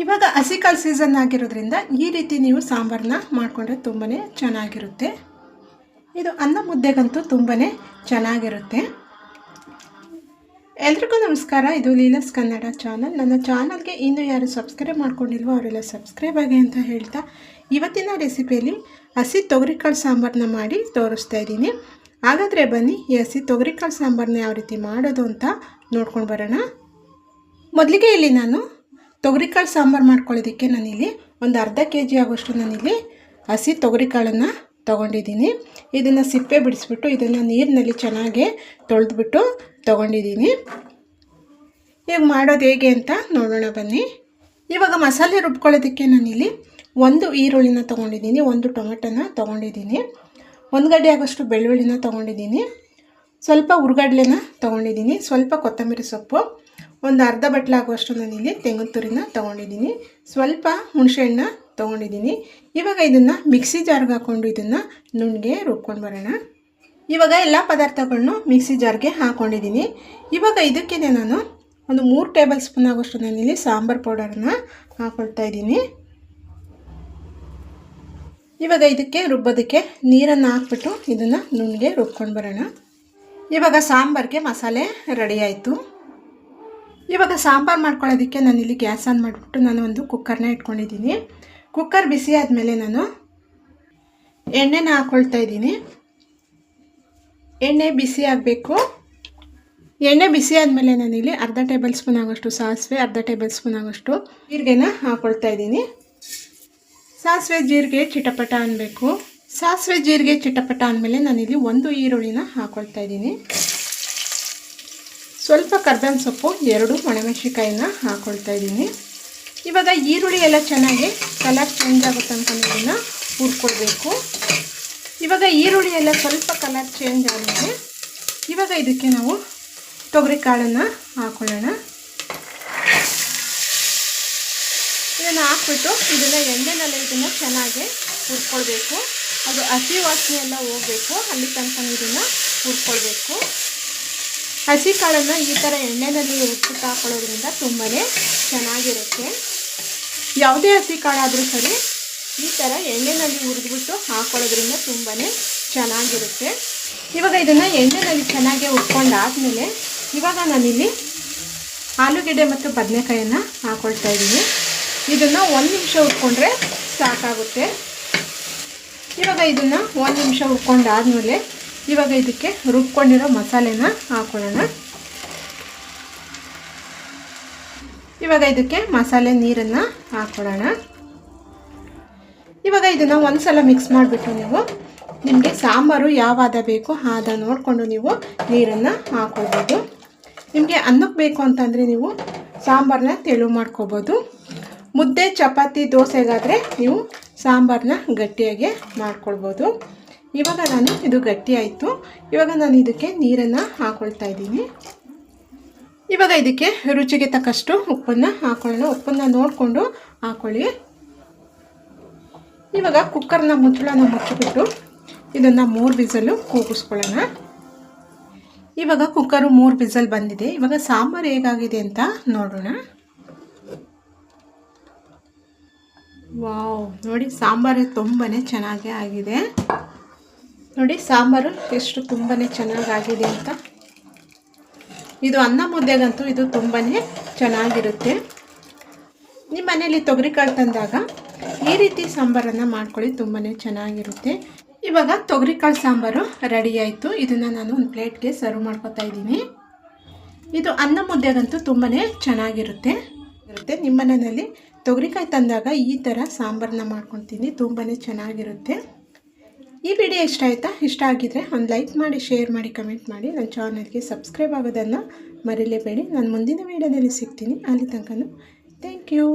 ಇವಾಗ ಹಸಿಕಾಳು ಸೀಸನ್ ಆಗಿರೋದ್ರಿಂದ ಈ ರೀತಿ ನೀವು ಸಾಂಬಾರನ್ನ ಮಾಡಿಕೊಂಡ್ರೆ ತುಂಬಾ ಚೆನ್ನಾಗಿರುತ್ತೆ. ಇದು ಅನ್ನ ಮುದ್ದೆಗಂತೂ ತುಂಬಾ ಚೆನ್ನಾಗಿರುತ್ತೆ. ಎಲ್ರಿಗೂ ನಮಸ್ಕಾರ. ಇದು ಲೀಲಾಸ್ ಕನ್ನಡ ಚಾನಲ್. ನನ್ನ ಚಾನಲ್ಗೆ ಇನ್ನೂ ಯಾರು ಸಬ್ಸ್ಕ್ರೈಬ್ ಮಾಡ್ಕೊಂಡಿಲ್ವೋ ಅವರೆಲ್ಲ ಸಬ್ಸ್ಕ್ರೈಬ್ ಆಗಿ ಅಂತ ಹೇಳ್ತಾ ಇವತ್ತಿನ ರೆಸಿಪಿಯಲ್ಲಿ ಹಸಿ ತೊಗರಿಕಾಳು ಸಾಂಬಾರನ್ನ ಮಾಡಿ ತೋರಿಸ್ತಾ ಇದ್ದೀನಿ. ಹಾಗಾದರೆ ಬನ್ನಿ ಈ ಹಸಿ ತೊಗರಿಕಾಳು ಸಾಂಬಾರನ್ನ ಯಾವ ರೀತಿ ಮಾಡೋದು ಅಂತ ನೋಡ್ಕೊಂಡು ಬರೋಣ. ಮೊದಲಿಗೆ ಇಲ್ಲಿ ನಾನು ತೊಗರಿಕಾಳು ಸಾಂಬಾರು ಮಾಡ್ಕೊಳ್ಳೋದಕ್ಕೆ ನಾನಿಲ್ಲಿ ಒಂದು ಅರ್ಧ kg ಆಗೋಷ್ಟು ನಾನಿಲ್ಲಿ ಹಸಿ ತೊಗರಿಕಾಳನ್ನು ತೊಗೊಂಡಿದ್ದೀನಿ. ಇದನ್ನು ಸಿಪ್ಪೆ ಬಿಡಿಸ್ಬಿಟ್ಟು ಇದನ್ನು ನೀರಿನಲ್ಲಿ ಚೆನ್ನಾಗಿ ತೊಳೆದ್ಬಿಟ್ಟು ತೊಗೊಂಡಿದ್ದೀನಿ. ಈಗ ಮಾಡೋದು ಹೇಗೆ ಅಂತ ನೋಡೋಣ ಬನ್ನಿ. ಇವಾಗ ಮಸಾಲೆ ರುಬ್ಕೊಳ್ಳೋದಕ್ಕೆ ನಾನಿಲ್ಲಿ ಒಂದು ಈರುಳ್ಳಿನ ತೊಗೊಂಡಿದ್ದೀನಿ, ಒಂದು ಟೊಮೆಟೊನ ತೊಗೊಂಡಿದ್ದೀನಿ, ಒಂದು ಗಡ್ಡೆ ಆಗೋಷ್ಟು ಬೆಳ್ಳುಳ್ಳಿನ ತೊಗೊಂಡಿದ್ದೀನಿ, ಸ್ವಲ್ಪ ಹುರ್ಗಡ್ಲೆನ ತೊಗೊಂಡಿದ್ದೀನಿ, ಸ್ವಲ್ಪ ಕೊತ್ತಂಬರಿ ಸೊಪ್ಪು, ಒಂದು ಅರ್ಧ ಬಟ್ಲಾಗುವಷ್ಟು ನಾನಿಲ್ಲಿ ತೆಂಗಿನ ತುರಿನ ತೊಗೊಂಡಿದ್ದೀನಿ, ಸ್ವಲ್ಪ ಹುಣಸೆಹಣ್ಣ ತೊಗೊಂಡಿದ್ದೀನಿ. ಇವಾಗ ಇದನ್ನು ಮಿಕ್ಸಿ ಜಾರ್ಗೆ ಹಾಕ್ಕೊಂಡು ಇದನ್ನು ನುಣ್ಣಗೆ ರುಬ್ಕೊಂಡು ಬರೋಣ. ಇವಾಗ ಎಲ್ಲ ಪದಾರ್ಥಗಳನ್ನು ಮಿಕ್ಸಿ ಜಾರ್ಗೆ ಹಾಕ್ಕೊಂಡಿದ್ದೀನಿ. ಇವಾಗ ಇದಕ್ಕೆ ನಾನು ಒಂದು 3 ಟೇಬಲ್ ಸ್ಪೂನ್ ಆಗೋಷ್ಟು ನಾನಿಲ್ಲಿ ಸಾಂಬಾರು ಪೌಡರನ್ನು ಹಾಕ್ಕೊಳ್ತಾ ಇದ್ದೀನಿ. ಇವಾಗ ಇದಕ್ಕೆ ರುಬ್ಬೋದಕ್ಕೆ ನೀರನ್ನು ಹಾಕ್ಬಿಟ್ಟು ಇದನ್ನು ನುಣ್ಣಗೆ ರುಬ್ಕೊಂಡು ಬರೋಣ. ಇವಾಗ ಸಾಂಬಾರಿಗೆ ಮಸಾಲೆ ರೆಡಿ ಆಯಿತು. ಇವಾಗ ಸಾಂಬಾರು ಮಾಡ್ಕೊಳ್ಳೋದಕ್ಕೆ ನಾನಿಲ್ಲಿ ಗ್ಯಾಸ್ ಆನ್ ಮಾಡಿಬಿಟ್ಟು ನಾನು ಒಂದು ಕುಕ್ಕರ್ನ ಇಟ್ಕೊಂಡಿದ್ದೀನಿ. ಕುಕ್ಕರ್ ಬಿಸಿ ಆದಮೇಲೆ ನಾನು ಎಣ್ಣೆನ ಹಾಕ್ಕೊಳ್ತಾ ಇದ್ದೀನಿ. ಎಣ್ಣೆ ಬಿಸಿ ಆಗಬೇಕು. ಎಣ್ಣೆ ಬಿಸಿ ಆದಮೇಲೆ ನಾನಿಲ್ಲಿ ಅರ್ಧ ಟೇಬಲ್ ಸ್ಪೂನ್ ಆಗೋಷ್ಟು ಸಾಸಿವೆ, ಅರ್ಧ ಟೇಬಲ್ ಸ್ಪೂನ್ ಆಗೋಷ್ಟು ಜೀರಿಗೆನ ಹಾಕ್ಕೊಳ್ತಾ ಇದ್ದೀನಿ. ಸಾಸಿವೆ ಜೀರಿಗೆ ಚಿಟಪಟ ಅನ್ನಬೇಕು. ಸಾಸಿವೆ ಜೀರಿಗೆ ಚಿಟಪಟ ಅಂದಮೇಲೆ ನಾನಿಲ್ಲಿ ಒಂದು ಈರುಳ್ಳಿನ ಹಾಕ್ಕೊಳ್ತಾ ಇದ್ದೀನಿ. ಸ್ವಲ್ಪ ಕರ್ಬೇವಿನ ಸೊಪ್ಪು, 2 ಒಣಮೆಣಸಿಕಾಯಿನ ಹಾಕ್ಕೊಳ್ತಾ ಇದ್ದೀನಿ. ಇವಾಗ ಈರುಳ್ಳಿ ಎಲ್ಲ ಚೆನ್ನಾಗಿ ಕಲರ್ ಚೇಂಜ್ ಆಗುತ್ತೆ ಅಂತ ಇದನ್ನು ಹುರ್ಕೊಳ್ಬೇಕು. ಇವಾಗ ಈರುಳ್ಳಿ ಎಲ್ಲ ಸ್ವಲ್ಪ ಕಲರ್ ಚೇಂಜ್ ಆಗಿದೆ. ಇವಾಗ ಇದಕ್ಕೆ ನಾವು ತೊಗರಿಕಾಳನ್ನು ಹಾಕ್ಕೊಳ್ಳೋಣ. ಇದನ್ನು ಹಾಕ್ಬಿಟ್ಟು ಇದನ್ನು ಎಣ್ಣೆನಲ್ಲಿ ಇದನ್ನು ಚೆನ್ನಾಗಿ ಹುರ್ಕೊಳ್ಬೇಕು. ಅದು ಹಸಿ ವಾಸನೆ ಎಲ್ಲ ಹೋಗಬೇಕು, ಅಲ್ಲಿ ತನಕ ಇದನ್ನು ಹುರ್ಕೊಳ್ಬೇಕು. ಹಸಿ ಕಾಳನ್ನು ಈ ಥರ ಎಣ್ಣೆಯಲ್ಲಿ ಹುರ್ಬಿಟ್ಟು ಹಾಕೊಳ್ಳೋದ್ರಿಂದ ತುಂಬಾ ಚೆನ್ನಾಗಿರುತ್ತೆ. ಯಾವುದೇ ಹಸಿ ಕಾಳಾದರೂ ಸರಿ ಈ ಥರ ಎಣ್ಣೆಯಲ್ಲಿ ಹುರಿದ್ಬಿಟ್ಟು ಹಾಕೊಳ್ಳೋದ್ರಿಂದ ತುಂಬಾ ಚೆನ್ನಾಗಿರುತ್ತೆ. ಇವಾಗ ಇದನ್ನು ಎಣ್ಣೆಯಲ್ಲಿ ಚೆನ್ನಾಗಿ ಹುರ್ಕೊಂಡಾದಮೇಲೆ ಇವಾಗ ನಾನಿಲ್ಲಿ ಆಲೂಗೆಡ್ಡೆ ಮತ್ತು ಬದನೆಕಾಯನ್ನು ಹಾಕ್ಕೊಳ್ತಾ ಇದ್ದೀನಿ. ಇದನ್ನು 1 ನಿಮಿಷ ಹುರ್ಕೊಂಡ್ರೆ ಸಾಕಾಗುತ್ತೆ. ಇವಾಗ ಇದನ್ನು 1 ನಿಮಿಷ ಹುರ್ಕೊಂಡಾದಮೇಲೆ ಇವಾಗ ಇದಕ್ಕೆ ರುಬ್ಕೊಂಡಿರೋ ಮಸಾಲೆನ ಹಾಕೊಳ್ಳೋಣ. ಇವಾಗ ಇದಕ್ಕೆ ಮಸಾಲೆ ನೀರನ್ನು ಹಾಕೊಳ್ಳೋಣ. ಇವಾಗ ಇದನ್ನು ಒಂದು ಸಲ ಮಿಕ್ಸ್ ಮಾಡಿಬಿಟ್ಟು ನೀವು ನಿಮಗೆ ಸಾಂಬಾರು ಯಾವ ಹದ ಬೇಕು ಆ ಹದ ನೋಡಿಕೊಂಡು ನೀವು ನೀರನ್ನು ಹಾಕ್ಕೊಳ್ಬೋದು. ನಿಮಗೆ ಅನ್ನಕ್ಕೆ ಬೇಕು ಅಂತಂದರೆ ನೀವು ಸಾಂಬಾರನ್ನ ತೆಳು ಮಾಡ್ಕೋಬೋದು. ಮುದ್ದೆ, ಚಪಾತಿ, ದೋಸೆಗಾದರೆ ನೀವು ಸಾಂಬಾರನ್ನ ಗಟ್ಟಿಯಾಗಿ ಮಾಡ್ಕೊಳ್ಬೋದು. ಇವಾಗ ನಾನು ಇದು ಗಟ್ಟಿ ಆಯಿತು. ಇವಾಗ ನಾನು ಇದಕ್ಕೆ ನೀರನ್ನು ಹಾಕ್ಕೊಳ್ತಾ ಇದ್ದೀನಿ. ಇವಾಗ ಇದಕ್ಕೆ ರುಚಿಗೆ ತಕ್ಕಷ್ಟು ಉಪ್ಪನ್ನು ಹಾಕೊಳ್ಳೋಣ. ಉಪ್ಪನ್ನು ನೋಡಿಕೊಂಡು ಹಾಕ್ಕೊಳ್ಳಿ. ಇವಾಗ ಕುಕ್ಕರ್ನ ಮುಚ್ಚಳನ ಮುಚ್ಚಿಬಿಟ್ಟು ಇದನ್ನು 3 ವಿಸಲು ಕೂಗಿಸ್ಕೊಳ್ಳೋಣ. ಇವಾಗ ಕುಕ್ಕರು 3 ವಿಸಲ್ ಬಂದಿದೆ. ಇವಾಗ ಸಾಂಬಾರು ಹೇಗಾಗಿದೆ ಅಂತ ನೋಡೋಣ. ವಾವ್, ನೋಡಿ ಸಾಂಬಾರು ತುಂಬಾ ಚೆನ್ನಾಗೇ ಆಗಿದೆ. ನೋಡಿ ಸಾಂಬಾರು ಎಷ್ಟು ತುಂಬಾ ಚೆನ್ನಾಗಾಗಿದೆ ಅಂತ. ಇದು ಅನ್ನ ಮುದ್ದೆಗಂತೂ ಇದು ತುಂಬಾ ಚೆನ್ನಾಗಿರುತ್ತೆ. ನಿಮ್ಮ ಮನೇಲಿ ತೊಗರಿಕಾಳು ತಂದಾಗ ಈ ರೀತಿ ಸಾಂಬಾರನ್ನು ಮಾಡ್ಕೊಳ್ಳಿ, ತುಂಬಾ ಚೆನ್ನಾಗಿರುತ್ತೆ. ಇವಾಗ ತೊಗರಿಕಾಳು ಸಾಂಬಾರು ರೆಡಿ ಆಯಿತು. ಇದನ್ನು ನಾನು ಒಂದು ಪ್ಲೇಟ್ಗೆ ಸರ್ವ್ ಮಾಡ್ಕೊತಾ ಇದ್ದೀನಿ. ಇದು ಅನ್ನ ಮುದ್ದೆಗಂತೂ ತುಂಬಾ ಚೆನ್ನಾಗಿರುತ್ತೆ. ನಿಮ್ಮ ಮನೆಯಲ್ಲಿ ತೊಗರಿಕಾಯಿ ತಂದಾಗ ಈ ಥರ ಸಾಂಬಾರನ್ನ ಮಾಡ್ಕೊತೀನಿ, ತುಂಬಾ ಚೆನ್ನಾಗಿರುತ್ತೆ. ಈ ವಿಡಿಯೋ ಇಷ್ಟ ಆಯಿತಾ? ಇಷ್ಟ ಆಗಿದರೆ ಒಂದು ಲೈಕ್ ಮಾಡಿ, ಶೇರ್ ಮಾಡಿ, ಕಮೆಂಟ್ ಮಾಡಿ. ನನ್ನ ಚಾನಲ್ಗೆ ಸಬ್ಸ್ಕ್ರೈಬ್ ಆಗೋದನ್ನು ಮರೀಲೇಬೇಡಿ. ನಾನು ಮುಂದಿನ ವಿಡಿಯೋದಲ್ಲಿ ಸಿಗ್ತೀನಿ. ಅಲ್ಲಿ ತನಕ ಥ್ಯಾಂಕ್ ಯು.